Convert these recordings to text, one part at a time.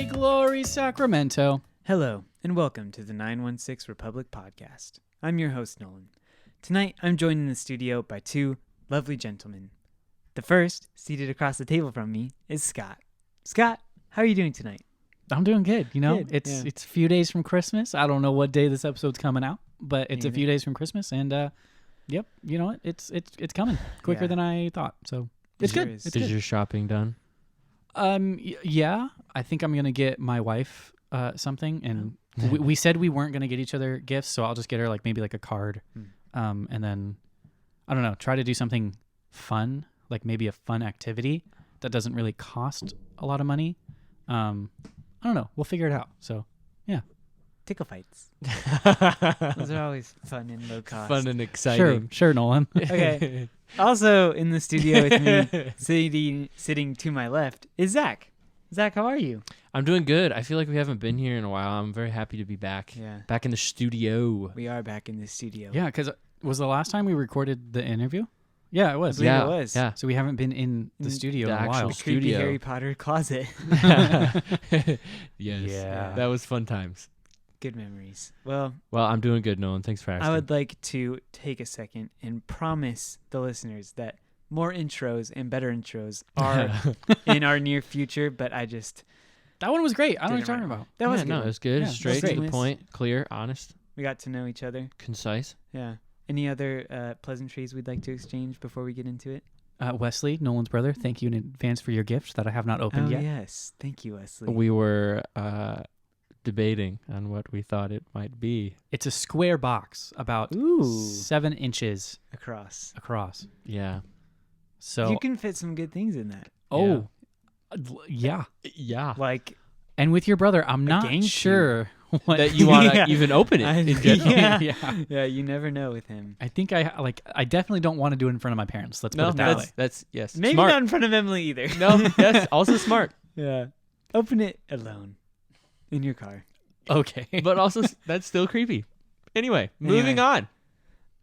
Glory, glory, Sacramento. Hello, and welcome to the 916 Republic Podcast. I'm your host, Nolan. Tonight, I'm joined in the studio by two lovely gentlemen. The first, seated across the table from me, is Scott. Scott, how are you doing tonight? I'm doing good. You know, Good, it's yeah. a few days from Christmas. I don't know what day this episode's coming out, but it's a few days from Christmas, and yep, you know what? It's coming quicker Yeah. than I thought. So it's Sure good. is. It's Is good. your shopping done? Yeah, I think I'm gonna get my wife something, and we said we weren't gonna get each other gifts, so I'll just get her like maybe like a card, and then I don't know, try to do something fun, like maybe a fun activity that doesn't really cost a lot of money. I don't know. We'll figure it out. So yeah, Tickle fights. Those are always fun and low cost. Fun and exciting. sure, Nolan. Okay. Also in the studio with me, sitting to my left, is Zach. Zach, how are you? I'm doing good. I feel like we haven't been here in a while. I'm very happy to be back. Yeah. Back in the studio. We are back in the studio. Yeah, because was the last time we recorded the interview? Yeah, it I was. believe Yeah, it was. yeah. So we haven't been in the studio the in a while. actual Creepy studio. Harry Potter closet. Yes. Yeah. That was fun times. Good memories. Well, Well, I'm doing good, Nolan. Thanks for asking. I would like to take a second and promise the listeners that more intros and better intros are in our near future, but I just... That one was great. I don't know what Didn't you're talking write about. That was Yeah, good. no, it was good. Yeah, that Straight was to the great. point. Clear, honest, We got to know each other. concise. Yeah. Any other pleasantries we'd like to exchange before we get into it? Wesley, Nolan's brother, thank you in advance for your gift that I have not opened yet. Yes. Thank you, Wesley. We were debating on what we thought it might be. It's a square box about Ooh. 7 inches Across. across. Yeah. So, You can fit some good things in that. yeah. Yeah. Like... And with your brother, I'm not game sure what That you want to Yeah. even open it I- in general. yeah. Yeah, you never know with him. I think I definitely don't want to do it in front of my parents. Let's put No, it that way. that's yes. Maybe smart. not in front of Emily either. No, yes, also smart. Yeah. Open it alone. In your car. Okay. But also that's still creepy. Anyway, moving on.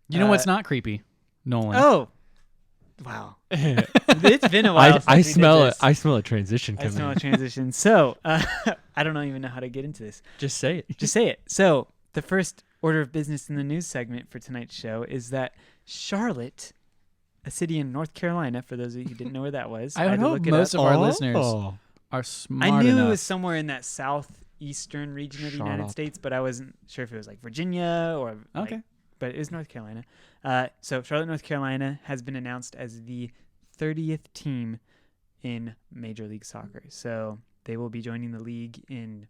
You know what's not creepy? Nolan. Oh. Wow. It's been a while since I we did smell it. this. I smell a transition I coming. smell a transition. So, I don't even know how to get into this. Just say it. Just say it. So, the first order of business in the news segment for tonight's show is that Charlotte, a city in North Carolina, for those of you who didn't know where that was, I had to hope look it most up. of our listeners are smart I knew enough. it was somewhere in that southeastern region of the United Charlotte. States, but I wasn't sure if it was like Virginia or like, Okay. but it was North Carolina. So Charlotte, North Carolina has been announced as the 30th team in Major League Soccer. So they will be joining the league in,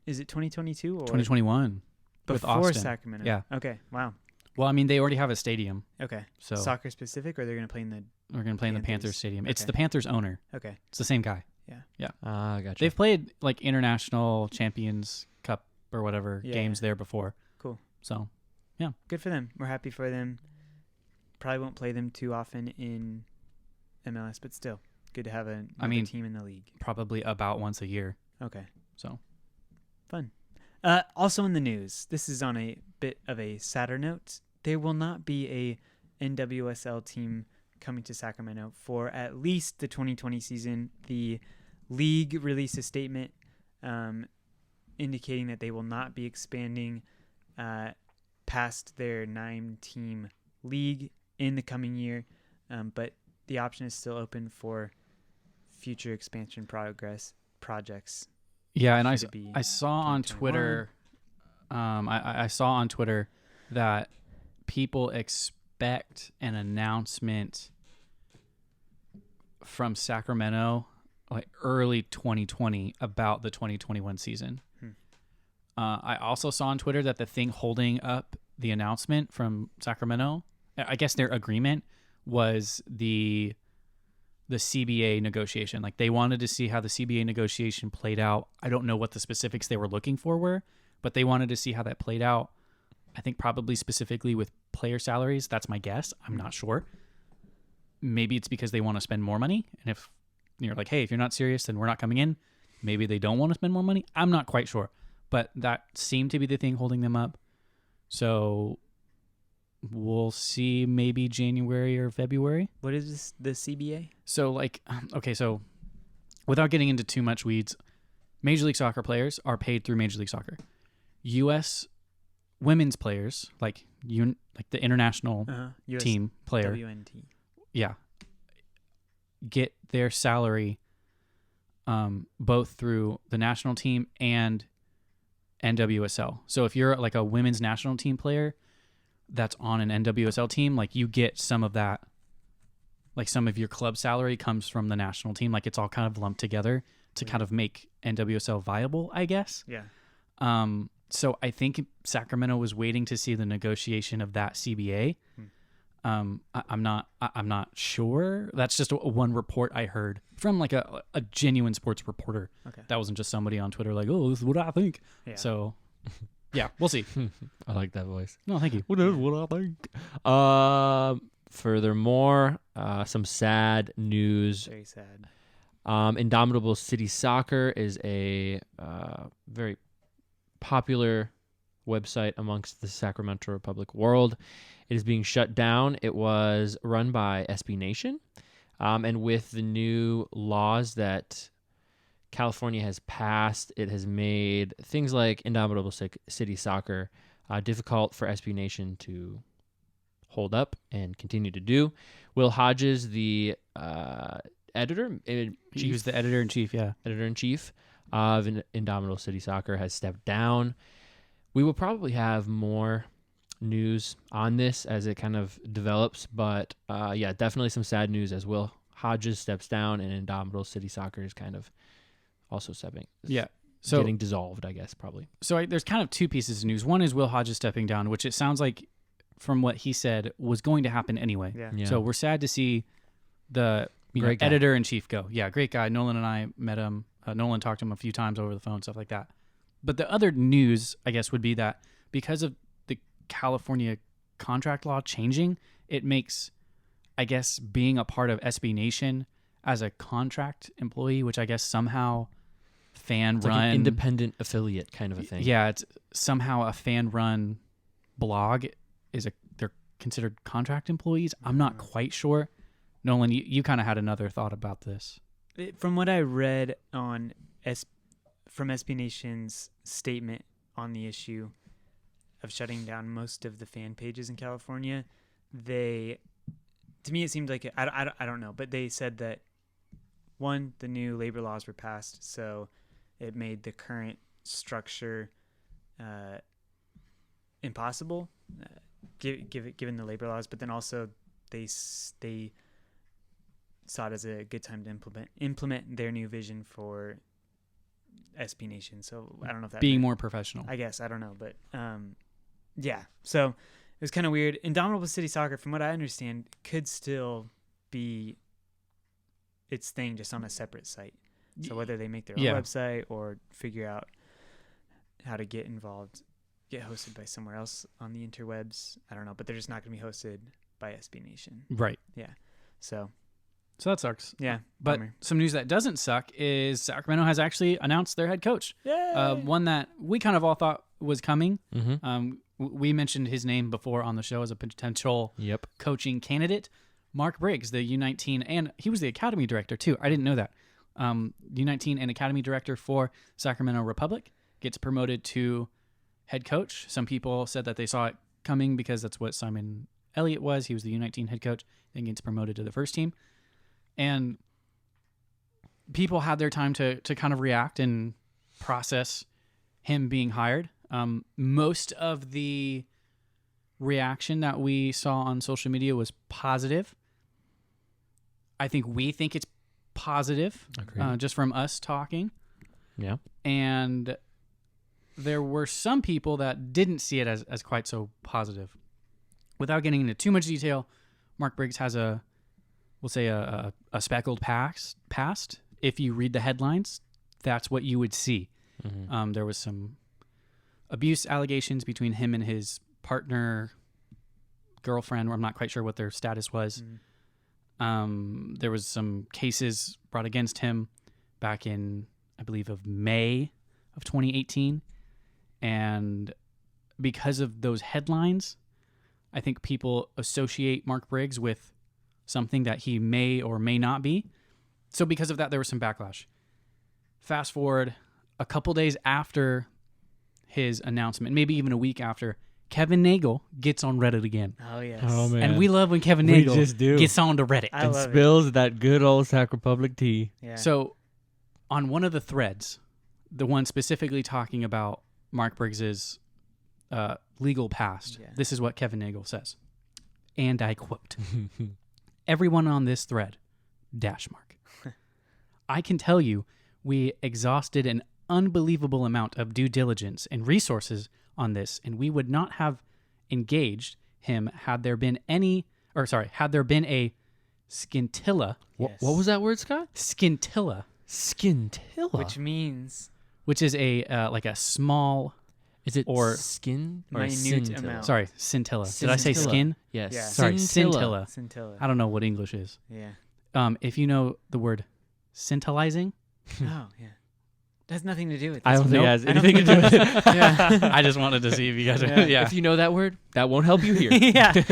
is it 2022 or 2021 with before Austin. Sacramento? Yeah. Okay. Wow. Well, I mean, they already have a stadium, Okay. so Soccer specific, or they're going to play in the? we're going to play in the Panthers Panthers. Stadium. It's Okay. the Panthers owner. Okay. It's the same guy. Ah, gotcha. They've played like International Champions Cup or whatever Yeah. games there before. Cool. So, Good for them. We're happy for them. Probably won't play them too often in MLS, but still good to have another team in the league. probably about once a year. Okay. So, Fun. Also in the news, this is on a bit of a sadder note. There will not be a NWSL team coming to Sacramento for at least the 2020 season. The league released a statement indicating that they will not be expanding past their 9-team league in the coming year, but the option is still open for future expansion projects. yeah, and Should it be I saw on 2021? Twitter I saw on Twitter that people expect an announcement from Sacramento like early 2020 about the 2021 season. I also saw on Twitter that the thing holding up the announcement from Sacramento, I guess their agreement was the CBA negotiation. Like they wanted to see how the CBA negotiation played out. I don't know what the specifics they were looking for were, but they wanted to see how that played out. I think probably specifically with player salaries. That's my guess. I'm not sure. Maybe it's because they want to spend more money. And if you're like, hey, if you're not serious, then we're not coming in. Maybe they don't want to spend more money. I'm not quite sure. But that seemed to be the thing holding them up. So we'll see maybe January or February. What is this, the CBA? So like, okay, so without getting into too much weeds, Major League Soccer players are paid through Major League Soccer. U.S. women's players, like the international US team player, WNT. yeah, get their salary both through the national team and NWSL. So if you're like a women's national team player that's on an NWSL team, like you get some of that, like some of your club salary comes from the national team. Like it's all kind of lumped together to kind of make NWSL viable, I guess. Yeah. So I think Sacramento was waiting to see the negotiation of that CBA. I'm not sure. That's just one report I heard from like a genuine sports reporter. Okay. That wasn't just somebody on Twitter like, oh, this is what I think. Yeah. So, yeah, we'll see. I like that voice. No, thank you. What is what I think? Furthermore, some sad news. Very sad. Indomitable City Soccer is a very popular website amongst the Sacramento Republic world. It is being shut down. It was run by SB Nation. And with the new laws that California has passed, it has made things like Indomitable City Soccer difficult for SB Nation to hold up and continue to do. Will Hodges, the editor-in-chief, He was the editor-in-chief, yeah. editor-in-chief of Indomitable City Soccer, has stepped down. We will probably have more news on this as it kind of develops, but yeah, definitely some sad news as Will Hodges steps down and Indomitable City Soccer is kind of also getting dissolved, I guess, probably. So there's kind of two pieces of news. One is Will Hodges stepping down, which it sounds like from what he said was going to happen anyway. Yeah. So we're sad to see the Great guy. editor-in-chief go. Yeah, great guy. Nolan and I met him. Nolan talked to him a few times over the phone, stuff like that. But the other news, I guess, would be that because of the California contract law changing, it makes, I guess, being a part of SB Nation as a contract employee, which I guess somehow It's like an independent affiliate kind of a thing. Yeah, it's somehow a fan-run blog they're considered contract employees. I'm not quite sure. Nolan, you kind of had another thought about this. From what I read on from SB Nation's statement on the issue of shutting down most of the fan pages in California, to me it seemed like I don't know, but they said that one, the new labor laws were passed, so it made the current structure impossible, given the labor laws. But then also they saw it as a good time to implement their new vision for SB Nation. So I don't know if that being more professional. I guess I don't know, but yeah. So it was kind of weird. Indomitable City Soccer, from what I understand, could still be its thing, just on a separate site. So whether they make their own website or figure out how to get involved, get hosted by somewhere else on the interwebs, I don't know. But they're just not going to be hosted by SB Nation. Right. Yeah. So that sucks. Yeah. But bummer. some news that doesn't suck is Sacramento has actually announced their head coach. Yay! One that we kind of all thought was coming. Mm-hmm. We mentioned his name before on the show as a potential coaching candidate. Mark Briggs, the U19, and he was the academy director too. I didn't know that. U19 and academy director for Sacramento Republic, gets promoted to head coach. Some people said that they saw it coming because that's what Simon Elliott was. He was the U19 head coach, then gets promoted to the first team. And people had their time to kind of react and process him being hired. Most of the reaction that we saw on social media was positive. I think we think it's positive, just from us talking. Yeah. And there were some people that didn't see it as quite so positive. Without getting into too much detail, Mark Briggs has a speckled past. If you read the headlines, that's what you would see. Mm-hmm. There was some abuse allegations between him and his partner, girlfriend, or I'm not quite sure what their status was. There was some cases brought against him back in, I believe, of May of 2018. And because of those headlines, I think people associate Mark Briggs with something that he may or may not be. So because of that, there was some backlash. Fast forward a couple days after his announcement, maybe even a week after, Kevin Nagle gets on Reddit again. Oh, yes. Oh, man. And we love when Kevin We Nagle just do. gets on to Reddit. I And love it. spills that good old Sac Republic tea. Yeah. So on one of the threads, the one specifically talking about Mark Briggs's legal past, Yeah. this is what Kevin Nagle says. And I quote, "Everyone on this thread, dash mark. I can tell you we exhausted an unbelievable amount of due diligence and resources on this, and we would not have engaged him had there been a scintilla. What Yes. was that word, Scott? Scintilla, Scintilla. Which means which is a like a small, is it or- skin or minute scintilla? amount. sorry, scintilla. Did I say Scintilla. skin? Yes. Yeah. Sorry, scintilla. scintilla. I don't know what English is. Yeah. If you know the word scintillizing, Oh, yeah. That has nothing to do with I this. don't think it Nope. has I don't anything to do with it. Yeah. I just wanted to see if you guys. Yeah. Yeah. If you know that word, that won't help you here. yeah. It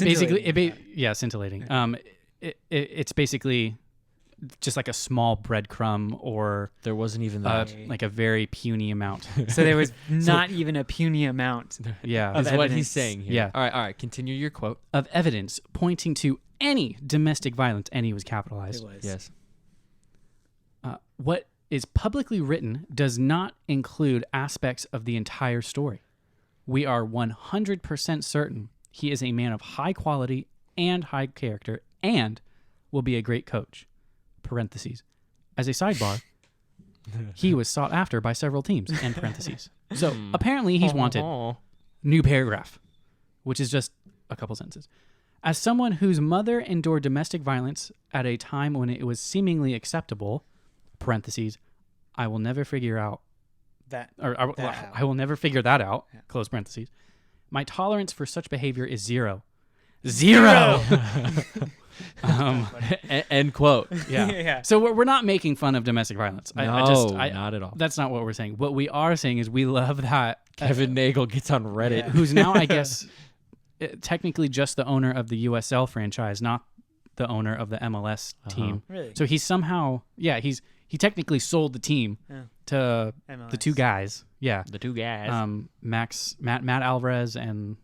basically, Scintillating. scintillating. It's basically just like a small breadcrumb or There wasn't even that. like a very puny amount. So there was not even a puny amount. Yeah. of is what he's evidence. saying here. Yeah. All right. Continue your quote. Of evidence pointing to any domestic violence, any was capitalized. It was. Yes. What is publicly written does not include aspects of the entire story. We are 100% certain he is a man of high quality and high character and will be a great coach. Parentheses. As a sidebar, he was sought after by several teams. End parentheses. So apparently he's wanted. New paragraph, which is just a couple sentences. As someone whose mother endured domestic violence at a time when it was seemingly acceptable, parentheses, I will never figure out, That. I will never figure that out, Yeah. close parentheses. My tolerance for such behavior is zero. Zero! End quote. Yeah. Yeah. So we're not making fun of domestic violence. Not at all. That's not what we're saying. What we are saying is we love that Kevin Nagle gets on Reddit. Yeah. who's now, I guess, technically just the owner of the USL franchise, not the owner of the MLS team. Really? So he's somehow, he technically sold the team Yeah. to MLS. the two guys. Yeah. The two guys. Matt Alvarez and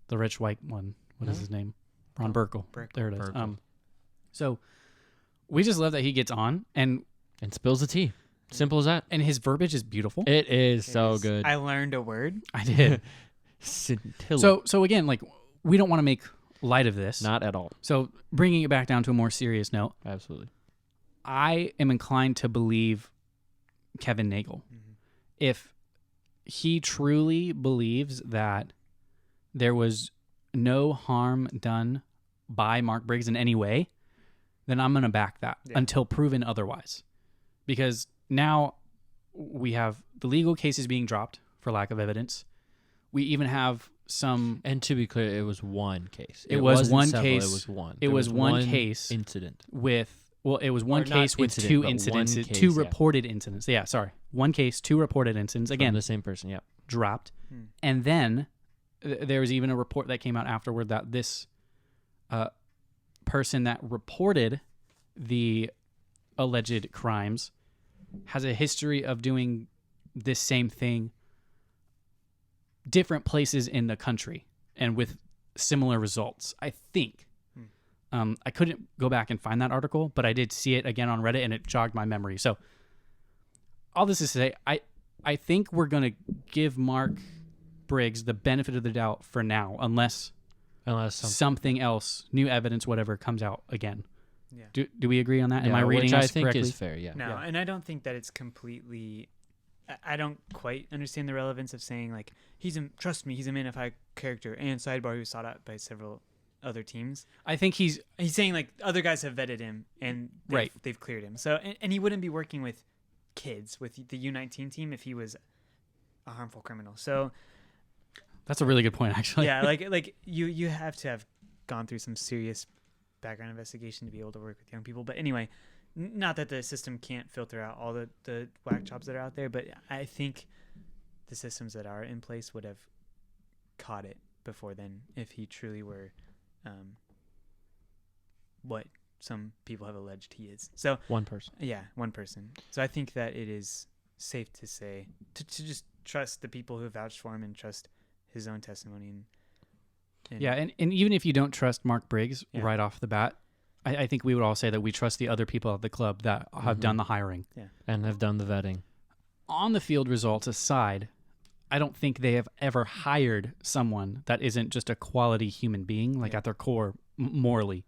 the rich white one. What is his name? Ron Burkle. Burkle. There it is. Burkle. So we just love that he gets on and spills the tea. Simple as that. his verbiage is beautiful. It is It so is. good. I learned a word. I did. Scintilla. So again, like we don't want to make light of this. Not at all. So bringing it back down to a more serious note, Absolutely. I am inclined to believe Kevin Nagle. Mm-hmm. If he truly believes that there was no harm done by Mark Briggs in any way, then I'm going to back that until proven otherwise. Because now we have the legal cases being dropped for lack of evidence. We even have some... And to be clear, it was one case. It was wasn't one several, case. It was one. It There was one case incident. with... Well, it was one Or not case with incident, two but one incidents, case, two yeah. reported incidents. Yeah, sorry. One case, two reported incidents. From Again, the same person. Yeah. dropped. And then there was even a report that came out afterward that this person that reported the alleged crimes has a history of doing this same thing different places in the country and with similar results, I think. I couldn't go back and find that article, but I did see it again on Reddit and it jogged my memory. So all this is to say, I think we're going to give Mark Briggs the benefit of the doubt for now, unless something else, new evidence, whatever, comes out again. Yeah. Do we agree on that? Am I reading which I this think correctly? is fair. Yeah. No, Yeah. and I don't think that it's completely. I don't quite understand the relevance of saying like trust me, he's a man of high character and sidebar who was sought out by several other teams. I think he's saying like other guys have vetted him and they've cleared him. So and he wouldn't be working with kids with the U19 team if he was a harmful criminal. So that's a really good point, actually. yeah, like you have to have gone through some serious background investigation to be able to work with young people. But anyway, not that the system can't filter out all the whack jobs that are out there, but I think the systems that are in place would have caught it before then if he truly were what some people have alleged he is. So One person. yeah, one person. So I think that it is safe to say to just trust the people who vouched for him and trust his own testimony. And Yeah, and even if you don't trust Mark Briggs Yeah. right off the bat, I think we would all say that we trust the other people at the club that have Mhm. done the hiring. And have done the vetting. On the field results aside, I don't think they have ever hired someone that isn't just a quality human being, like Yeah. at their core, morally.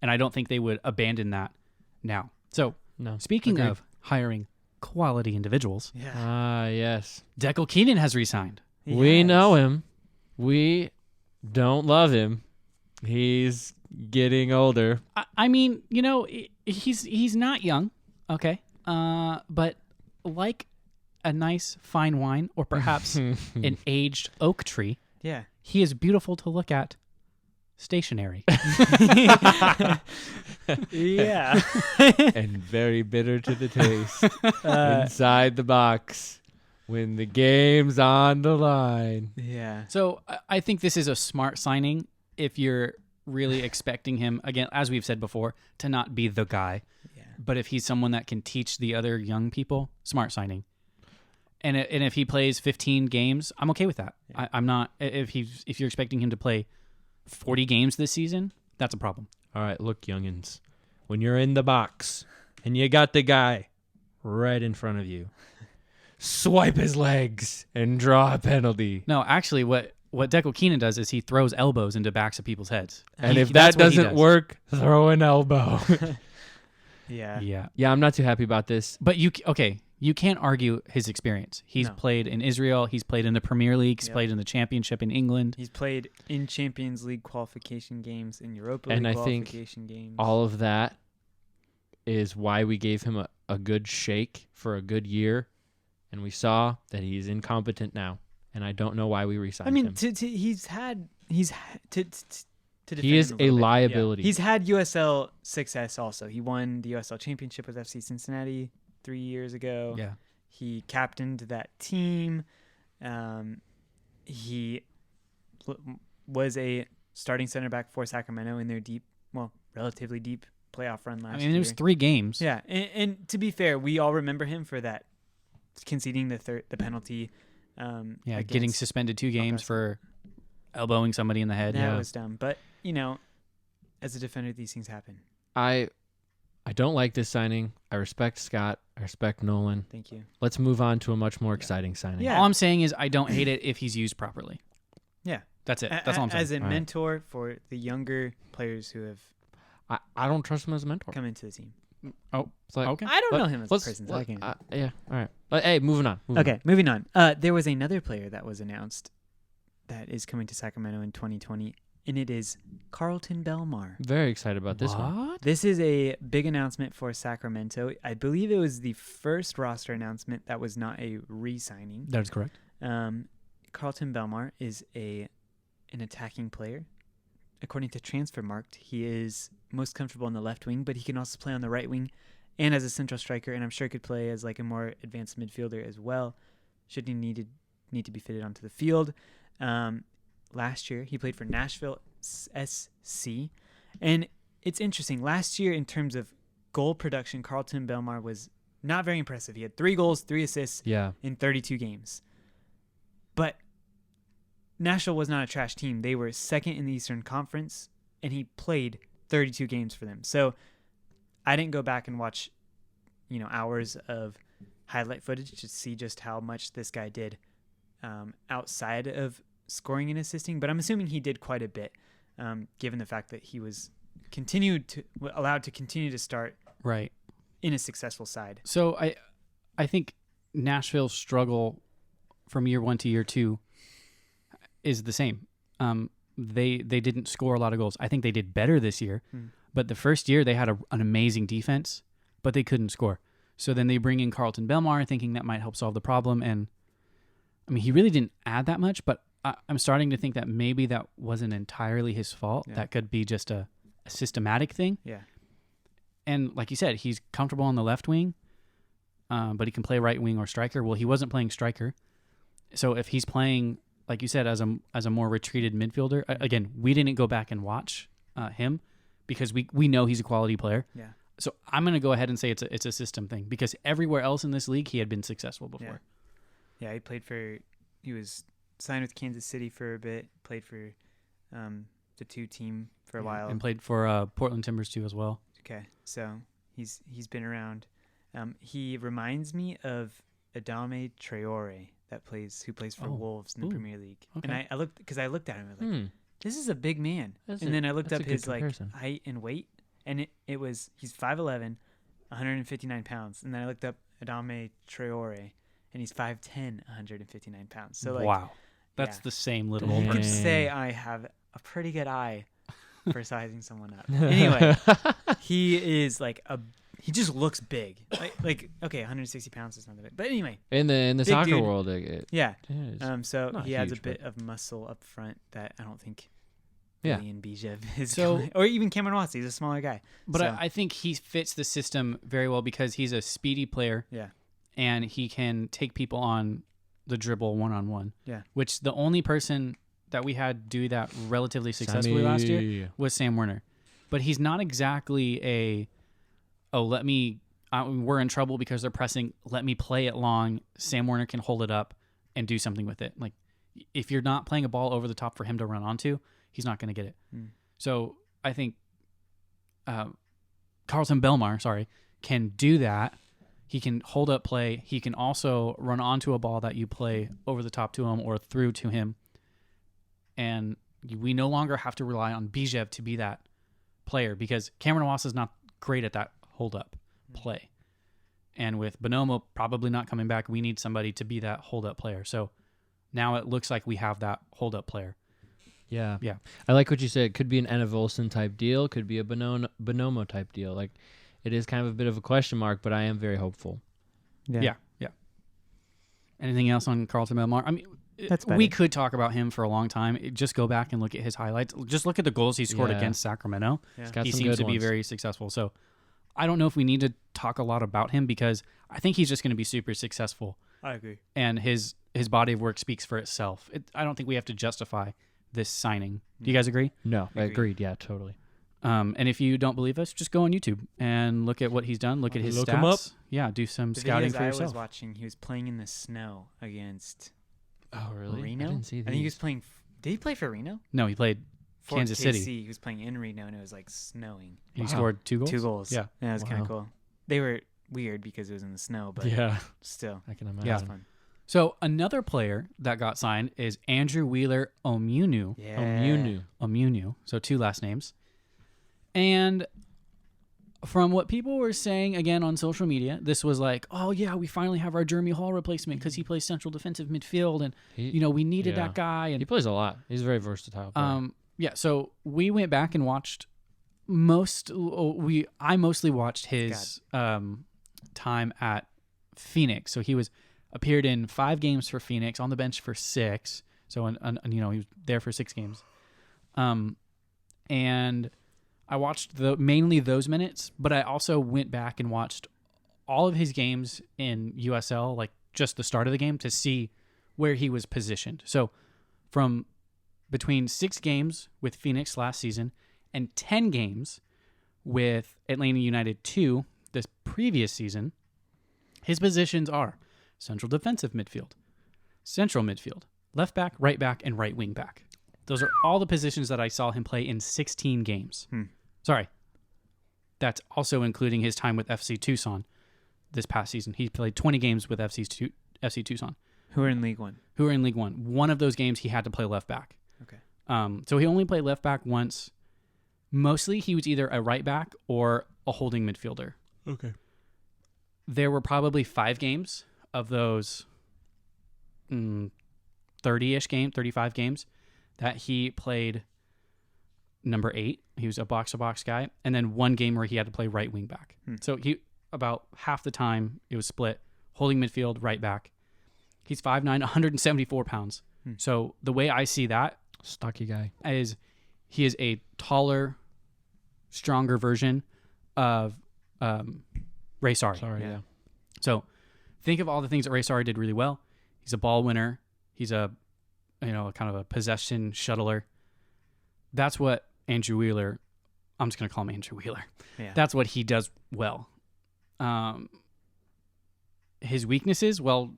And I don't think they would abandon that now. So, No. speaking Agreed. of hiring quality individuals, Yeah. Ah, yes. Declan Keenan has resigned. We Yes. know him. We don't love him. He's getting older. I mean, he's not young, okay? But like a nice fine wine or perhaps an aged oak tree, Yeah. he is beautiful to look at stationary. Yeah. And very bitter to the taste. Uh, Inside the box when the game's on the line. yeah. So I think this is a smart signing if you're really expecting him, again, as we've said before, to not be the guy. Yeah. But if he's someone that can teach the other young people, smart signing. And if he plays 15 games, I'm okay with that. Yeah. I'm not. If you're expecting him to play 40 games this season, that's a problem. All right, look, youngins. When you're in the box and you got the guy right in front of you, swipe his legs and draw a penalty. No, actually, what Declan Keenan does is he throws elbows into backs of people's heads. And He- if that's that what he doesn't does. work, throw an elbow. Yeah. Yeah. Yeah, I'm not too happy about this. But you can't argue his experience. He's No. played in Israel. He's played in the Premier League. He's Yep. played in the Championship in England. He's played in Champions League qualification games, in Europa And League I think qualification games. All of that is why we gave him a good shake for a good year. And we saw that he's incompetent now. And I don't know why we re-signed I mean, him. to defend He is him a little bit, liability. He's had USL success also. He won the USL Championship with FC Cincinnati 3 years ago. Yeah. He captained that team. He was a starting center back for Sacramento in their relatively deep playoff run last I year. mean, it was 3 games. Yeah, and to be fair, we all remember him for that conceding the penalty. Yeah, getting against suspended 2 games Alcázar. for elbowing somebody in the head. That Yeah. was dumb. But as a defender, these things happen. I don't like this signing. I respect Scott. I respect Nolan. Thank you. Let's move on to a much more exciting signing. Yeah. All I'm saying is I don't hate it if he's used properly. Yeah. That's it. That's all I'm saying. As a All right. mentor for the younger players who have I don't trust him as a mentor. come into the team. It's like, Okay. I don't Let- know him as a let's- person. So let- I can. yeah, all right. Hey, moving on. Okay, moving on. There was another player that was announced that is coming to Sacramento in 2020, and it is Carlton Belmar. Very excited about this one. What? This is a big announcement for Sacramento. I believe it was the first roster announcement that was not a re-signing. That is correct. Carlton Belmar is an attacking player. According to Transfermarkt, he is most comfortable on the left wing, but he can also play on the right wing and as a central striker, and I'm sure could play as like a more advanced midfielder as well, should he need to be fitted onto the field. Last year, he played for Nashville SC, and it's interesting. Last year, in terms of goal production, Carlton Belmar was not very impressive. He had 3 goals, 3 assists Yeah. in 32 games. But Nashville was not a trash team. They were second in the Eastern Conference, and he played 32 games for them. So I didn't go back and watch, hours of highlight footage to see just how much this guy did outside of scoring and assisting. But I'm assuming he did quite a bit, given the fact that he was allowed to continue to start Right. in a successful side. So I think Nashville's struggle from year 1 to year 2 is the same. They didn't score a lot of goals. I think they did better this year, but the first year they had an amazing defense, but they couldn't score. So then they bring in Carlton Belmar, thinking that might help solve the problem. And I mean, he really didn't add that much, but I'm starting to think that maybe that wasn't entirely his fault. Yeah. That could be just a systematic thing. Yeah. And like you said, he's comfortable on the left wing, but he can play right wing or striker. Well, he wasn't playing striker. So if he's playing, like you said, as a more retreated midfielder, again, we didn't go back and watch him because we know he's a quality player. Yeah. So I'm going to go ahead and say it's a system thing because everywhere else in this league he had been successful before. Yeah, he was signed with Kansas City for a bit, played for the 2 team for a while. And played for Portland Timbers too as well. Okay, so he's been around. He reminds me of Adama Traore who plays for Wolves in the Premier League. Okay. And I looked at him. I was like, this is a big man. Then I looked up his height and weight, and he's 5'11", 159 pounds. And then I looked up Adama Traore, and he's 5'10", 159 pounds. So wow, that's the same little. You could say I have a pretty good eye for sizing someone up. Anyway, he is he just looks big. Like okay, 160 pounds is not that big. But anyway, in the soccer dude. world, so he has a bit of muscle up front that I don't think Ian Bijev is or even Cameron Watts. He's a smaller guy. But I think he fits the system very well because he's a speedy player. Yeah. And he can take people on the dribble one-on-one. Yeah. Which the only person that we had do that relatively successfully last year was Sam Werner. But he's not exactly we're in trouble because they're pressing, let me play it long. Sam Werner can hold it up and do something with it. Like, if you're not playing a ball over the top for him to run onto, he's not going to get it. So I think Carlton Belmar, can do that. He can hold up play. He can also run onto a ball that you play over the top to him or through to him. And we no longer have to rely on Bijev to be that player because Cameron Watts is not great at that hold up play. And with Bonomo probably not coming back, we need somebody to be that hold up player. So now it looks like we have that hold up player. Yeah. Yeah. I like what you said. It could be an Anna Volson type deal. Could be a Bonomo type deal. Like, it is kind of a bit of a question mark, but I am very hopeful. Yeah. Anything else on Carlton Belmar? I mean, we could talk about him for a long time. Just go back and look at his highlights. Just look at the goals he scored against Sacramento. Yeah. He seems to be very successful. So I don't know if we need to talk a lot about him because I think he's just going to be super successful. I agree. And his body of work speaks for itself. I don't think we have to justify this signing. Do you guys agree? No, I agreed. Yeah, totally. And if you don't believe us, just go on YouTube and look at what he's done. Look at his stats. Him up. Yeah, do some scouting for yourself. I was watching, he was playing in the snow against Reno. I didn't see these. I think he was playing. Did he play for Reno? No, he played for Kansas KC. City. He was playing in Reno, and it was snowing. He scored 2 goals. 2 goals. Yeah, it was kind of cool. They were weird because it was in the snow, but still, I can imagine. It was fun. So another player that got signed is Andrew Wheeler Omunu. Yeah. Omunu. So 2 last names. And from what people were saying, again, on social media, this was like, oh, yeah, we finally have our Jeremy Hall replacement because he plays central defensive midfield. And, we needed that guy. And he plays a lot. He's a very versatile player. So we went back and watched I mostly watched his time at Phoenix. So he appeared in 5 games for Phoenix, on the bench for 6. So, he was there for 6 games. And I watched mainly those minutes, but I also went back and watched all of his games in USL, like just the start of the game, to see where he was positioned. So from between 6 games with Phoenix last season and 10 games with Atlanta United 2 this previous season, his positions are central defensive midfield, central midfield, left back, and right wing back. Those are all the positions that I saw him play in 16 games. Sorry. That's also including his time with FC Tucson this past season. He played 20 games with FC Tucson. Who are in League One. One of those games he had to play left back. Okay. So he only played left back once. Mostly he was either a right back or a holding midfielder. Okay. There were probably 5 games of those 30-ish games, 35 games that he played number 8. He was a box-to-box guy. And then 1 game where he had to play right wing back. So he about half the time it was split, holding midfield, right back. He's 5'9", 174 pounds. So the way I see that stocky guy is he is a taller, stronger version of Ray Sari. Yeah. So think of all the things that Ray Sari did really well. He's a ball winner. He's a kind of a possession shuttler. That's what Andrew Wheeler I'm just going to call him Andrew Wheeler. Yeah. That's what he does well. His weaknesses, well,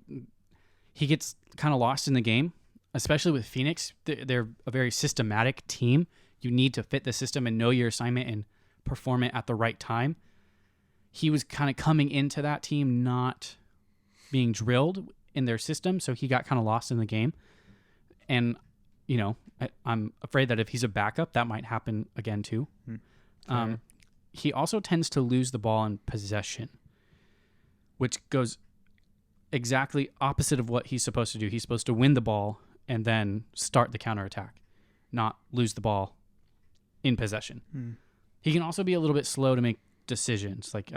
he gets kind of lost in the game, especially with Phoenix. They're a very systematic team. You need to fit the system and know your assignment and perform it at the right time. He was kind of coming into that team not being drilled in their system, so he got kind of lost in the game. And, you know, I'm afraid that if he's a backup, that might happen again too. He also tends to lose the ball in possession, which goes exactly opposite of what he's supposed to do. He's supposed to win the ball and then start the counterattack, not lose the ball in possession. He can also be a little bit slow to make decisions. Like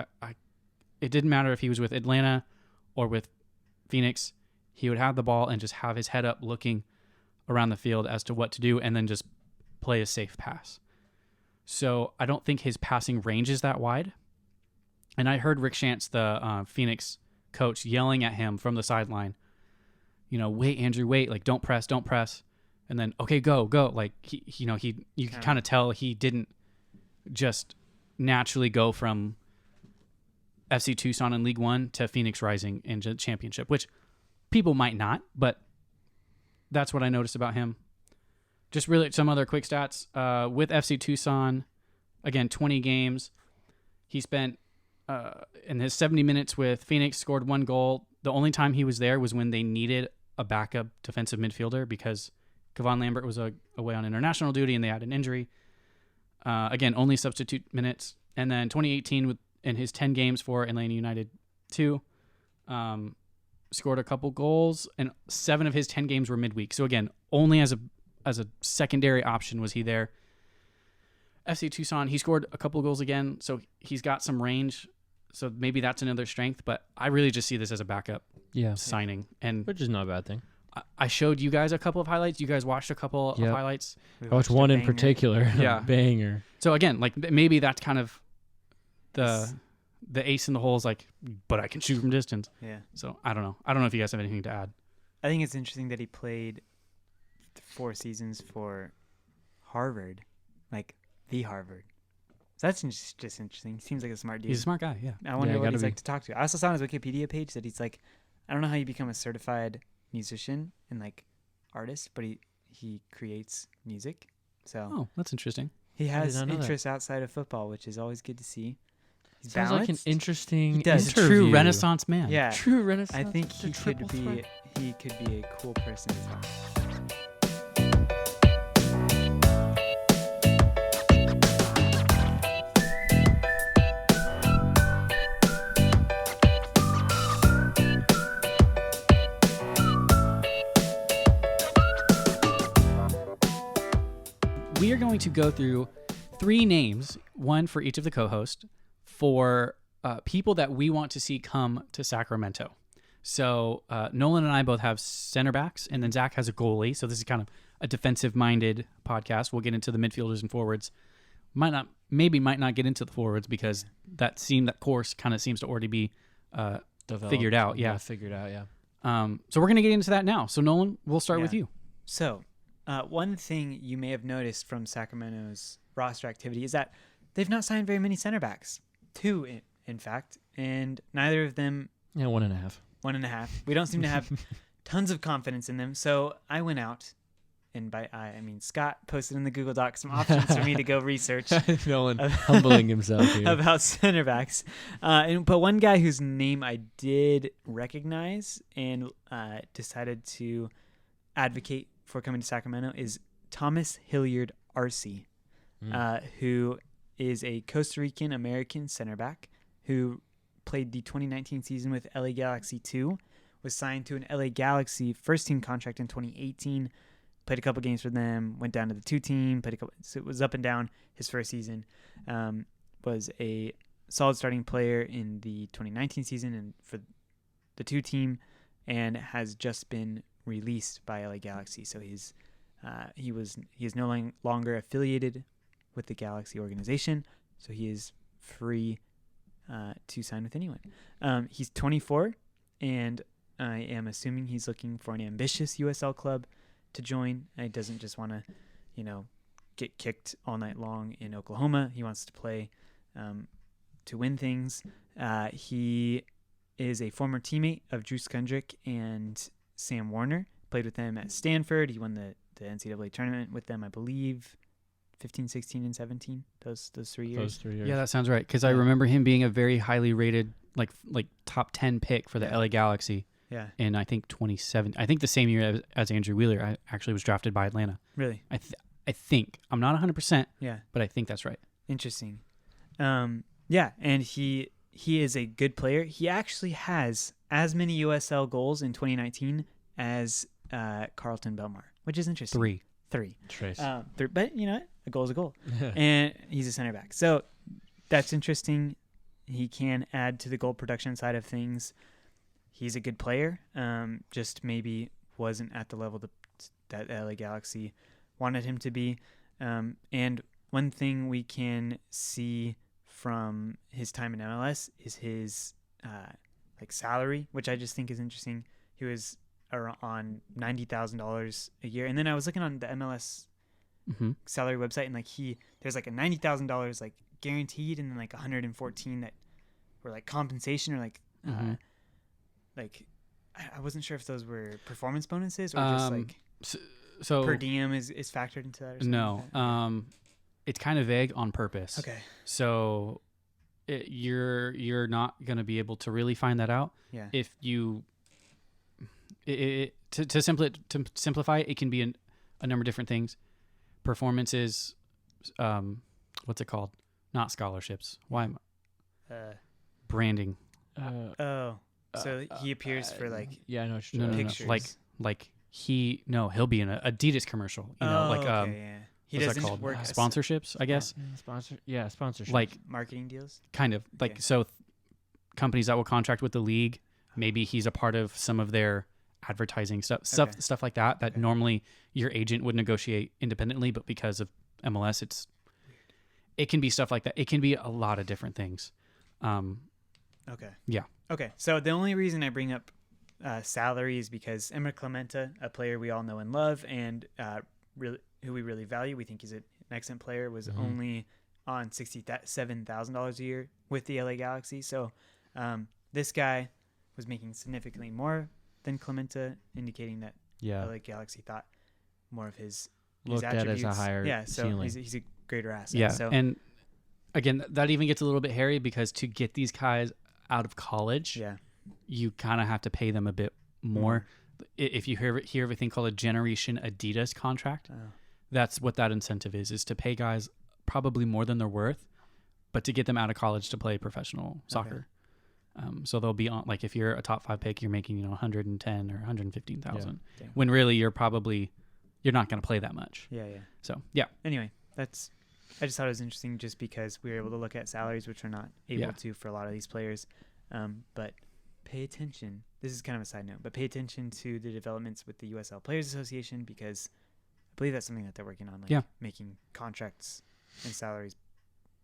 it didn't matter if he was with Atlanta or with Phoenix. He would have the ball and just have his head up looking around the field as to what to do and then just play a safe pass. So I don't think his passing range is that wide. And I heard Rick Shantz, the Phoenix coach, yelling at him from the sideline, you know, wait, Andrew, wait, like don't press. And then, okay, go. Like, you can kind of tell he didn't just naturally go from FC Tucson in League One to Phoenix Rising in the championship, which people might not, but that's what I noticed about him. Just really some other quick stats. With FC Tucson, again, 20 games. He spent, in his 70 minutes with Phoenix, scored 1 goal. The only time he was there was when they needed a backup defensive midfielder because Kevon Lambert was away on international duty and they had an injury. Again, only substitute minutes. And then 2018, in his 10 games for Atlanta United 2, scored a couple goals, and 7 of his 10 games were midweek. So again, only as a secondary option was he there. FC Tucson, he scored a couple goals again, so he's got some range. So maybe that's another strength, but I really just see this as a backup signing. And which is not a bad thing. I showed you guys a couple of highlights. You guys watched a couple of highlights. I watched one in particular. Banger. So again, like maybe that's kind of the ace in the hole is like, but I can shoot from distance. Yeah. So I don't know. I don't know if you guys have anything to add. I think it's interesting that he played 4 seasons for Harvard, like the Harvard. So that's just interesting. He seems like a smart dude. He's a smart guy, yeah. I wonder what he's like to talk to. I also saw on his Wikipedia page that he's like, I don't know how you become a certified musician and like artist, but he creates music. So that's interesting. He has interests outside of football, which is always good to see. He's Sounds balanced. like an interesting He's a true Renaissance man. Yeah, true Renaissance. I think he could be a cool person to talk to. We are going to go through 3 names, one for each of the co-hosts, for people that we want to see come to Sacramento. So Nolan and I both have center backs, and then Zach has a goalie. So this is kind of a defensive-minded podcast. We'll get into the midfielders and forwards. Might not get into the forwards because that course kind of seems to already be figured out. Yeah, figured out. Yeah. So we're gonna get into that now. So Nolan, we'll start with you. So. One thing you may have noticed from Sacramento's roster activity is that they've not signed very many center backs. 2, in fact, and neither of them... Yeah, 1.5. 1.5. We don't seem to have tons of confidence in them, so I went out, and by I mean Scott posted in the Google Doc some options for me to go research. Nolan humbling himself here. About center backs. But one guy whose name I did recognize and decided to advocate for coming to Sacramento is Thomas Hilliard Arce, who is a Costa Rican American center back who played the 2019 season with LA Galaxy 2, was signed to an LA Galaxy first team contract in 2018, played a couple games for them, went down to the 2 team, so it was up and down his first season, was a solid starting player in the 2019 season and for the 2 team, and has just been released by LA Galaxy, so he is no longer affiliated with the Galaxy organization, so he is free to sign with anyone. He's 24, and I am assuming he's looking for an ambitious USL club to join. And he doesn't just want to, get kicked all night long in Oklahoma. He wants to play to win things. He is a former teammate of Drew Skundrick and Sam Warner. Played with them at Stanford. He won the NCAA tournament with them, I believe, 15, 16, and 17. Those 3 years. Those 3 years. Yeah, that sounds right. Because I remember him being a very highly rated, like top 10 pick for the LA Galaxy. Yeah. In I think 2007. I think the same year as Andrew Wheeler, I actually was drafted by Atlanta. Really? I think I'm not 100%. Yeah. But I think that's right. Interesting. Yeah, and he is a good player. He actually has as many USL goals in 2019 as Carlton Belmar, which is interesting. Three. Trace. But you know what? A goal is a goal. And he's a center back. So that's interesting. He can add to the goal production side of things. He's a good player. Just maybe wasn't at the level that LA Galaxy wanted him to be. And one thing we can see from his time in MLS is his salary, which I just think is interesting. He was on $90,000 a year, and then I was looking on the MLS salary website, and there's like a $90,000 like guaranteed, and then like 114 that were like compensation or I wasn't sure if those were performance bonuses or just like so per diem is factored into that or something. No, like that. It's kind of vague on purpose. Okay. So you're not going to be able to really find that out. Yeah. If you to simplify it can be a number of different things. Performances, what's it called? Not scholarships. Why am branding? So he appears for like I know what no, pictures. He'll be in an Adidas commercial. Yeah. He what's that doesn't called? work Sponsorships, I guess. Sponsorship. Like marketing deals. kind of like so companies that will contract with the league. Maybe he's a part of some of their advertising stuff like that normally your agent would negotiate independently, but because of MLS, it can be stuff like that. It can be a lot of different things. Okay. Yeah. Okay. So the only reason I bring up salary is because Emma Clementa, a player we all know and love, and who we really value, we think he's an excellent player, was only on $67,000 a year with the LA Galaxy. So this guy was making significantly more than Clementa, indicating that LA Galaxy thought more of his looked at as a higher ceiling. He's a greater asset. Yeah, So, and again, that even gets a little bit hairy because to get these guys out of college, you kind of have to pay them a bit more. If you hear of a thing called a Generation Adidas contract, that's what that incentive is to pay guys probably more than they're worth, but to get them out of college to play professional soccer. So they'll be on, like if you're a top 5 pick, you're making 110 or 115,000 when really you're not going to play that much. So anyway, I just thought it was interesting just because we were able to look at salaries, which we're not able to for a lot of these players. But pay attention. This is kind of a side note, but pay attention to the developments with the USL Players Association, because I believe that's something that they're working on, making contracts and salaries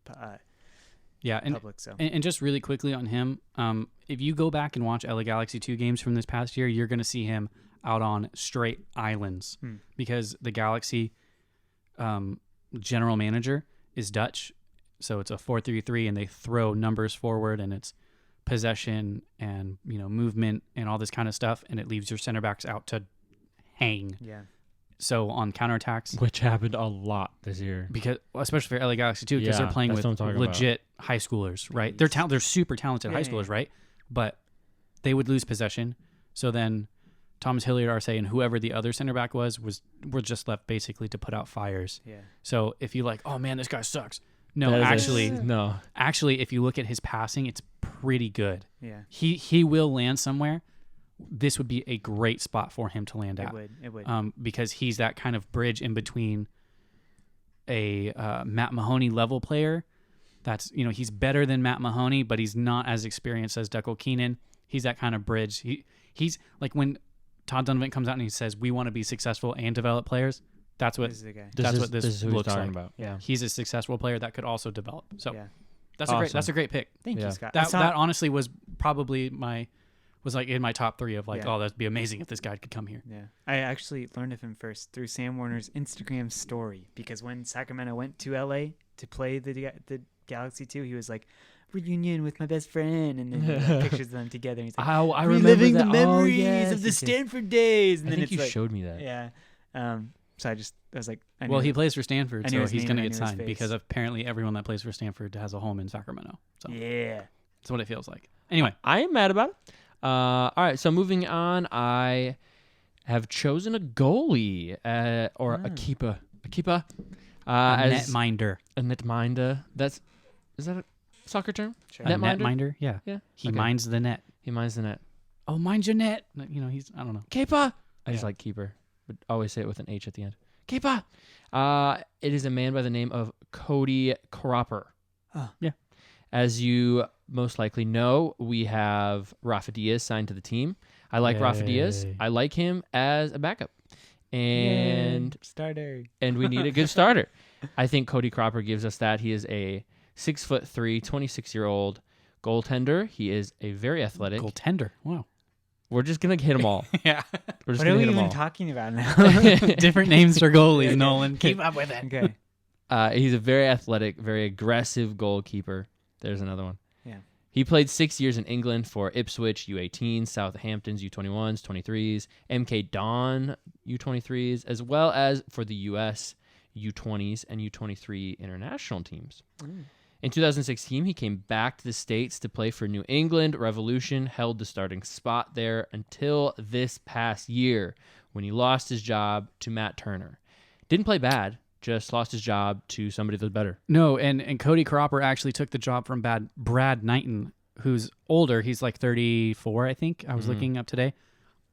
public. So and just really quickly on him, if you go back and watch LA Galaxy 2 games from this past year, you're going to see him out on straight islands because the Galaxy general manager is Dutch, so it's a 4-3-3, and they throw numbers forward, and it's possession and movement and all this kind of stuff, and it leaves your center backs out to hang. So on counterattacks, which happened a lot this year, because especially for LA Galaxy too, because they're playing with legit high schoolers, right? They're super talented high schoolers, right? But they would lose possession. So then Thomas Hilliard, Arce, and whoever the other center back were just left basically to put out fires. So if you oh man, this guy sucks. No, actually, if you look at his passing, it's pretty good. He will land somewhere. This would be a great spot for him to land at. It would. Because he's that kind of bridge in between a Matt Mahoney level player. That's he's better than Matt Mahoney, but he's not as experienced as Declan Keenan. He's that kind of bridge. He's like when Todd Donovan comes out and he says we want to be successful and develop players. That's what this is the guy. This looks like. About. Yeah, he's a successful player that could also develop. So that's awesome. That's a great pick. Thank you, Scott. That honestly was probably was like in my top 3 of like, Yeah. oh, that'd be amazing if this guy could come here. Yeah, I actually learned of him first through Sam Warner's Instagram story, because when Sacramento went to LA to play the Galaxy 2, he was like, reunion with my best friend, and then he had pictures of them together. And he's like, I remember reliving that. the memories Oh, yes, of the yes, yes. Stanford days. And I then think it's you like, showed me that. yeah. So I was like, I Well, knew he it. plays for Stanford, I knew so his he's name going to and get I knew his signed face. because apparently everyone that plays for Stanford has a home in Sacramento. So Yeah. that's what it feels like. Anyway, I am mad about it. All right, so moving on, I have chosen a goalie or a keeper. A keeper. a As netminder. a netminder. Is that a soccer term? Sure. A Netminder? netminder? Yeah. Yeah. He Okay. minds the net. He minds the net. Oh, mind your net. You know, he's, I don't know. Keeper. I just Yeah. like keeper, but always say it with an H at the end. Keeper. It is a man by the name of Cody Cropper. Oh. Yeah. As you most likely know, we have Rafa Diaz signed to the team. I like Rafa Diaz. Yay. I like him as a backup. And Yay. Starter. and we need a good starter. I think Cody Cropper gives us that. He is a 6'3", 26-year-old goaltender. He is a very athletic. Goaltender. Wow. We're just gonna hit them all. Yeah. We're just What are gonna we hit them even all. talking about now? Different names for goalies, Okay. Nolan. Keep up with it. Okay. He's a very athletic, very aggressive goalkeeper. There's another one. Yeah. He played 6 years in England for Ipswich U18s, Southampton's U21s, 23s, MK Don U23s, as well as for the US U20s and U23 international teams. In 2016, he came back to the States to play for New England Revolution, held the starting spot there until this past year when he lost his job to Matt Turner. Didn't play bad, just lost his job to somebody that's better. No, and Cody Cropper actually took the job from Brad Knighton, who's older. He's like 34, I think. I was looking up today.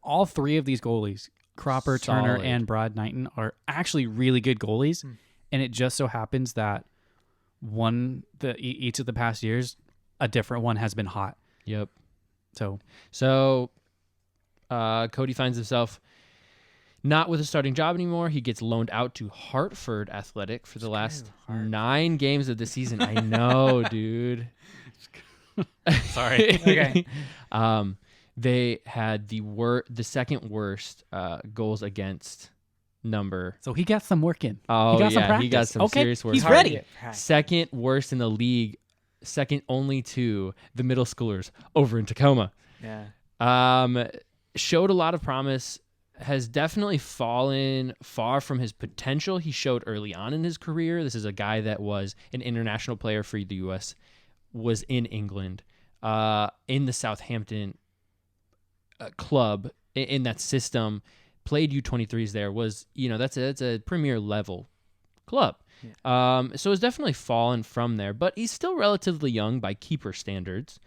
All 3 of these goalies, Cropper, Turner, Solid. and Brad Knighton, are actually really good goalies. And it just so happens that each of the past years, a different one has been hot. Yep. So Cody finds himself not with a starting job anymore. He gets loaned out to Hartford Athletic for the last 9 games of the season. I know, dude. sorry. Okay. They had the second worst goals against number. So he got some work in. Oh, he got some yeah, practice. he got some okay. serious work. He's ready. Second worst in the league, second only to the middle schoolers over in Tacoma. Yeah. Showed a lot of promise, has definitely fallen far from his potential he showed early on in his career. This is a guy that was an international player for the U.S., was in England, in the Southampton club, in that system, played U23s there, was, that's a premier level club. Yeah. So it's definitely fallen from there, but he's still relatively young by keeper standards.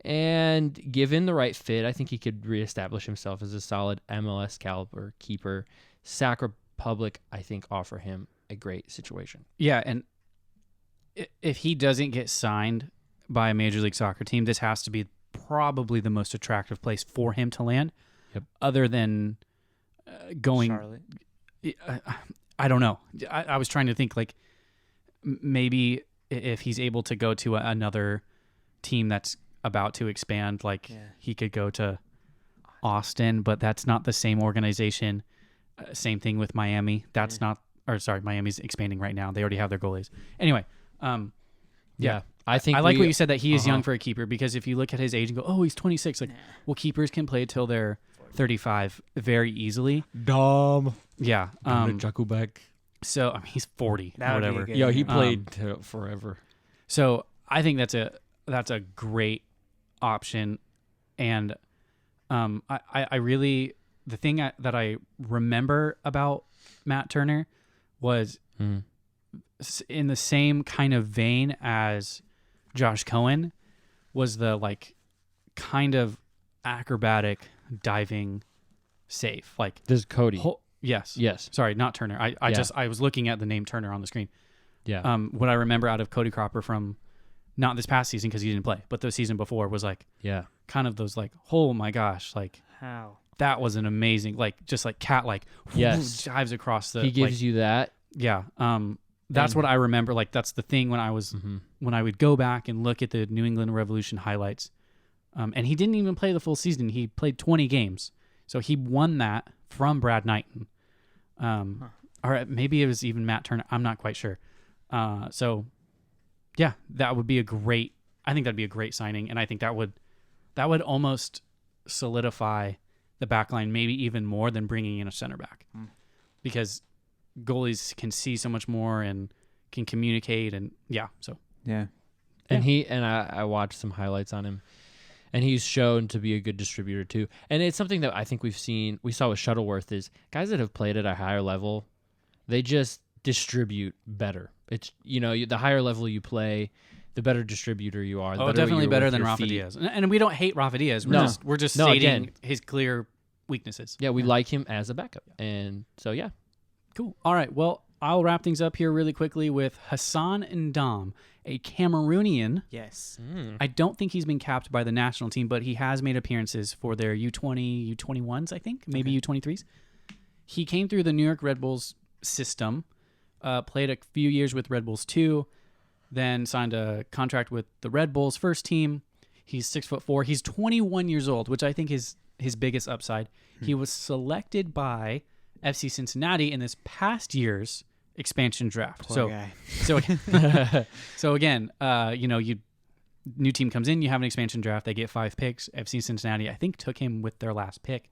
And given the right fit, I think he could reestablish himself as a solid MLS caliber keeper. Sac Republic, I think, offer him a great situation. Yeah, and if he doesn't get signed by a Major League Soccer team, this has to be probably the most attractive place for him to land. Yep. Other than going, Charlotte. I don't know. I was trying to think like maybe if he's able to go to another team that's about to expand, like he could go to Austin, but that's not the same organization. Same thing with Miami. That's not, or sorry, Miami's expanding right now. They already have their goalies. Anyway, yeah. I think I like what you said that he is young for a keeper, because if you look at his age and go, oh, he's 26, like, well, keepers can play till they're 35 very easily. Dom. Yeah. Jakubek. So, I mean, he's 40 That or would be whatever. good. Yeah, he played forever. So I think that's a great option. And I really, the thing that I remember about Matt Turner was in the same kind of vein as Josh Cohen, was the like kind of acrobatic diving save. Like This is Cody. yes. Yes. Sorry, not Turner. I was looking at the name Turner on the screen. Yeah. What I remember out of Cody Cropper from not this past season because he didn't play, but the season before was like kind of those like, oh my gosh, like How? that was an amazing, like just like cat like Yes. dives across the. He gives like, you that. yeah. That's what I remember. Like that's the thing when I was when I would go back and look at the New England Revolution highlights. And he didn't even play the full season. He played 20 games. So he won that from Brad Knighton. Or maybe it was even Matt Turner. I'm not quite sure. So, yeah, that would be I think that'd be a great signing. And I think that would almost solidify the back line maybe even more than bringing in a center back. Because goalies can see so much more and can communicate. And, so. Yeah. And I watched some highlights on him, and he's shown to be a good distributor too. And it's something that I think we saw with Shuttleworth is guys that have played at a higher level, they just distribute better. It's, the higher level you play, the better distributor you are. Definitely better than Rafa Diaz. And we don't hate Rafa Diaz. We're just stating his clear weaknesses. Yeah, we like him as a backup. And so, yeah. Cool. All right. Well, I'll wrap things up here really quickly with Hassan Ndam, a Cameroonian. Yes. I don't think he's been capped by the national team, but he has made appearances for their U20, U21s, I think, maybe U23s. He came through the New York Red Bulls system, played a few years with Red Bulls 2, then signed a contract with the Red Bulls first team. He's 6'4". He's 21 years old, which I think is his biggest upside. He was selected by FC Cincinnati in this past year's expansion draft. Poor guy. So again, new team comes in, you have an expansion draft, they get 5 picks. FC Cincinnati, I think, took him with their last pick.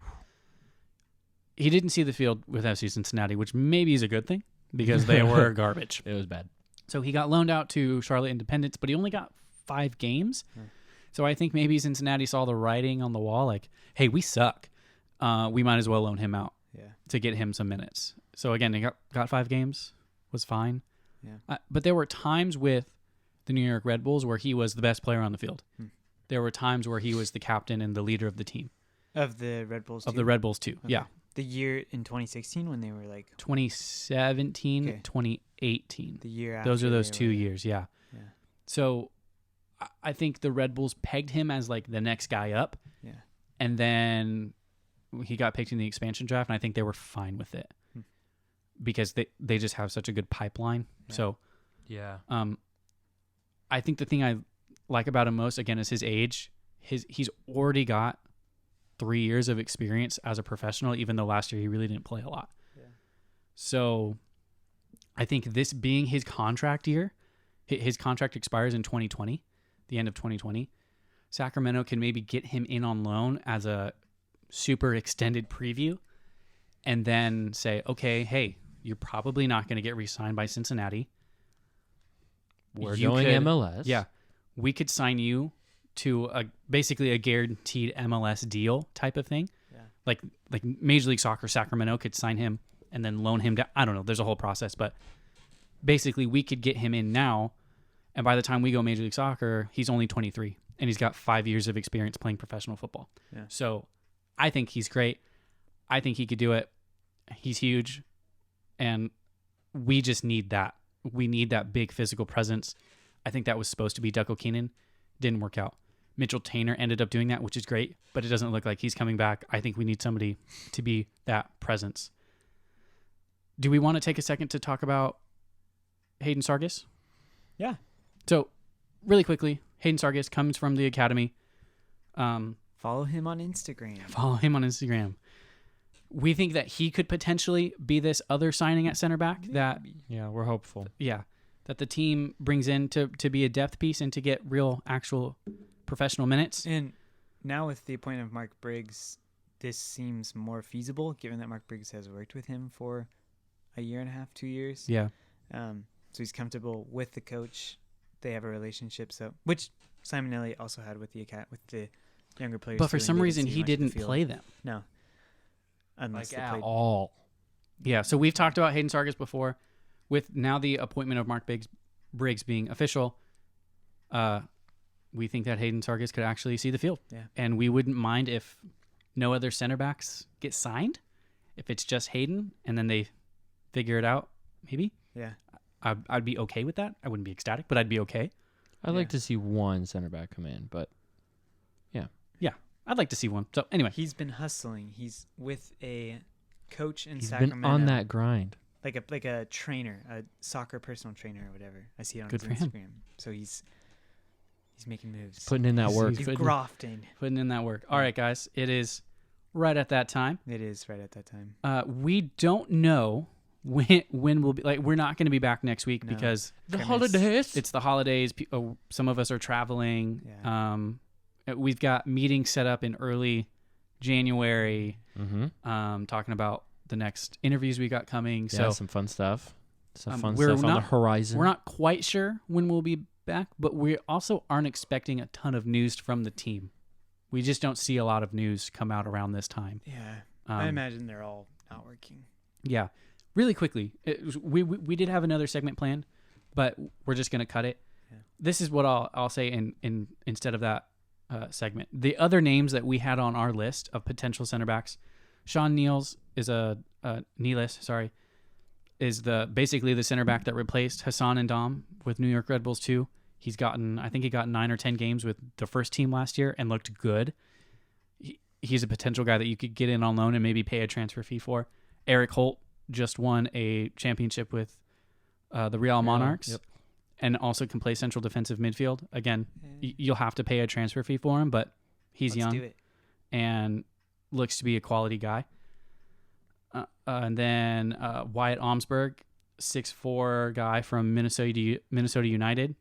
He didn't see the field with FC Cincinnati, which maybe is a good thing because they were garbage. It was bad. So he got loaned out to Charlotte Independence, but he only got 5 games. So I think maybe Cincinnati saw the writing on the wall, like, hey, we suck. We might as well loan him out to get him some minutes. So again, he got 5 games, was fine. Yeah. But there were times with the New York Red Bulls where he was the best player on the field. There were times where he was the captain and the leader of the team. Of the Red Bulls too? Of the Red Bulls too, Okay. yeah. The year in 2016 when they were like... 2017, 2018. The year after. Those are those 2 years, yeah. Yeah. So I think the Red Bulls pegged him as like the next guy up. Yeah. And then he got picked in the expansion draft, and I think they were fine with it because they just have such a good pipeline. Yeah. So, yeah. I think the thing I like about him most, again, is his age. He's already got 3 years of experience as a professional, even though last year he really didn't play a lot. Yeah. So I think this being his contract year, his contract expires in 2020, the end of 2020. Sacramento can maybe get him in on loan as a super extended preview and then say, okay, hey, you're probably not going to get re-signed by Cincinnati. We're going MLS. Yeah. We could sign you to basically a guaranteed MLS deal type of thing. Yeah. Like Major League Soccer Sacramento could sign him and then loan him down. I don't know. There's a whole process, but basically we could get him in now. And by the time we go Major League Soccer, he's only 23 and he's got 5 years of experience playing professional football. Yeah. So I think he's great. I think he could do it. He's huge. And we just need that. We need that big physical presence. I think that was supposed to be Ducko Keenan. Didn't work out. Mitchell Tainer ended up doing that, which is great, but it doesn't look like he's coming back. I think we need somebody to be that presence. Do we want to take a second to talk about Hayden Sargis? Yeah. So, really quickly, Hayden Sargis comes from the academy. Follow him on Instagram. We think that he could potentially be this other signing at center back that we're hopeful. Yeah. That the team brings in to be a depth piece and to get real, actual professional minutes. And now with the appointment of Mark Briggs, this seems more feasible, given that Mark Briggs has worked with him for a year and a half, 2 years. Yeah. So he's comfortable with the coach. They have a relationship, which Simon Elliott also had with the younger players. But for some reason, he didn't play them. No. Unless Like they at played. all. Yeah, so we've talked about Hayden Sargis before. With now the appointment of Mark Briggs being official, we think that Hayden Sargis could actually see the field. Yeah. And we wouldn't mind if no other center backs get signed. If it's just Hayden and then they figure it out, maybe. Yeah. I'd be okay with that. I wouldn't be ecstatic, but I'd be okay. I'd like to see one center back come in, but Yeah, I'd like to see one. So anyway. He's been hustling. He's with a coach in he's Sacramento. been on that grind. Like a trainer, a soccer personal trainer or whatever. I see it on Good his for him. Instagram. So he's He's making moves. Putting in that work. He's grafting. Putting in that work. All right, guys. It is right at that time. It is right at that time. We don't know when we'll be, like, we're not going to be back next week because The Christmas. holidays. it's the holidays. Some of us are traveling. Yeah. We've got meetings set up in early January, Mm-hmm. talking about the next interviews we got coming. Yeah, So some fun stuff. Some fun we're stuff on the not- horizon. we're not quite sure when we'll be back, but we also aren't expecting a ton of news from the team. We just don't see a lot of news come out around this time. Yeah. I imagine they're all not working. Yeah. Really quickly, we did have another segment planned, but we're just going to cut it. Yeah. This is what I'll say in instead of that segment. The other names that we had on our list of potential center backs, Sean Neals is basically the center back that replaced Hassan and Dom with New York Red Bulls 2. I think he got 9 or 10 games with the first team last year and looked good. He's a potential guy that you could get in on loan and maybe pay a transfer fee for. Eric Holt just won a championship with the Real Monarchs. Yep. And also can play central defensive midfield. Again, you'll have to pay a transfer fee for him, but he's Let's young do it. and looks to be a quality guy. And then Wyatt Omsberg, 6'4" guy from Minnesota United,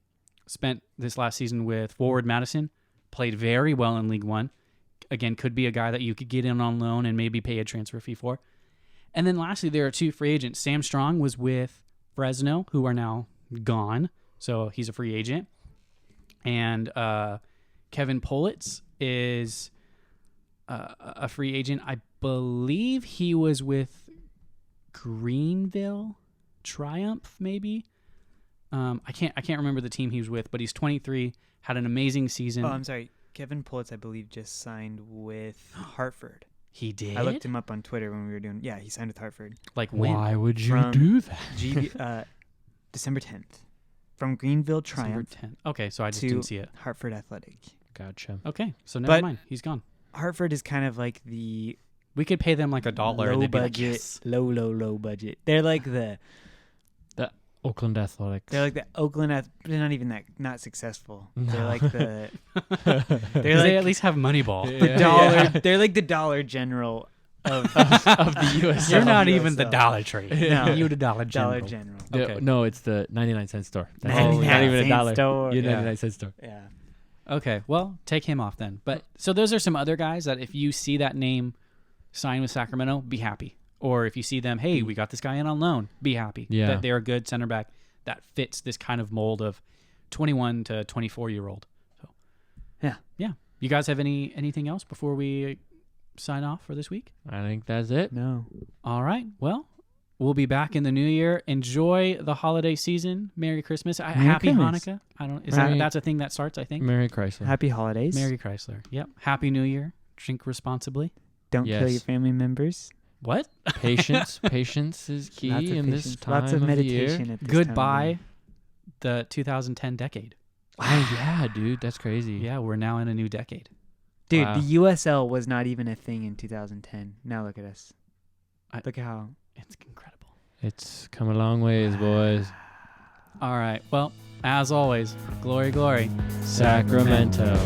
spent this last season with Forward Madison, played very well in League One. Again, could be a guy that you could get in on loan and maybe pay a transfer fee for. And then lastly, there are 2 free agents. Sam Strong was with Fresno, who are now gone. So he's a free agent. And Kevin Politz is a free agent. I believe he was with Greenville Triumph, maybe. I can't remember the team he was with, but he's 23, had an amazing season. Oh, I'm sorry. Kevin Politz, I believe, just signed with Hartford. He did? I looked him up on Twitter when we were doing. Yeah, he signed with Hartford. Like when? Why would you From do that? December 10th. From Greenville December Triumph 10th. Okay, so I just to didn't see it. Hartford Athletic. Gotcha. Okay, so never But- mind. He's gone. Hartford is kind of like the We could pay them like $1 and low they'd be like, budget, yes. low budget. They're like the Oakland Athletics. Oakland. They're not even not successful. No. They're like the They like at least have Moneyball. the dollar. They're like the Dollar General of the USL. You're not even USL. the Dollar Tree. No. You're the Dollar General. Dollar General. Okay. No, it's the 99-cent store. That's it. 99 Not even a cent dollar. store. You're Yeah. 99-cent store. Yeah. Okay, well, take him off then. But so those are some other guys that if you see that name sign with Sacramento, be happy. Or if you see them, hey, we got this guy in on loan, be happy. Yeah. That they're a good center back that fits this kind of mold of 21 to 24-year-old. So, yeah. You guys have anything else before we sign off for this week? I think that's it. No. All right. Well, we'll be back in the new year. Enjoy the holiday season. Merry Christmas. Happy Christmas. Hanukkah. Merry- That's a thing that starts, I think. Merry Chrysler. Happy holidays. Merry Chrysler. Yep. Happy New Year. Drink responsibly. Don't kill Yes. your family members. What? Patience. Patience is key Lots of in this patience. time Lots of the year. meditation. At this time of Goodbye, year. the 2010 decade. Oh yeah, dude, that's crazy. Yeah, we're now in a new decade. Dude, Wow. the USL was not even a thing in 2010. Now look at us. I- Look at how. It's incredible. It's come a long ways, boys. All right. Well, as always, glory, glory. Sacramento.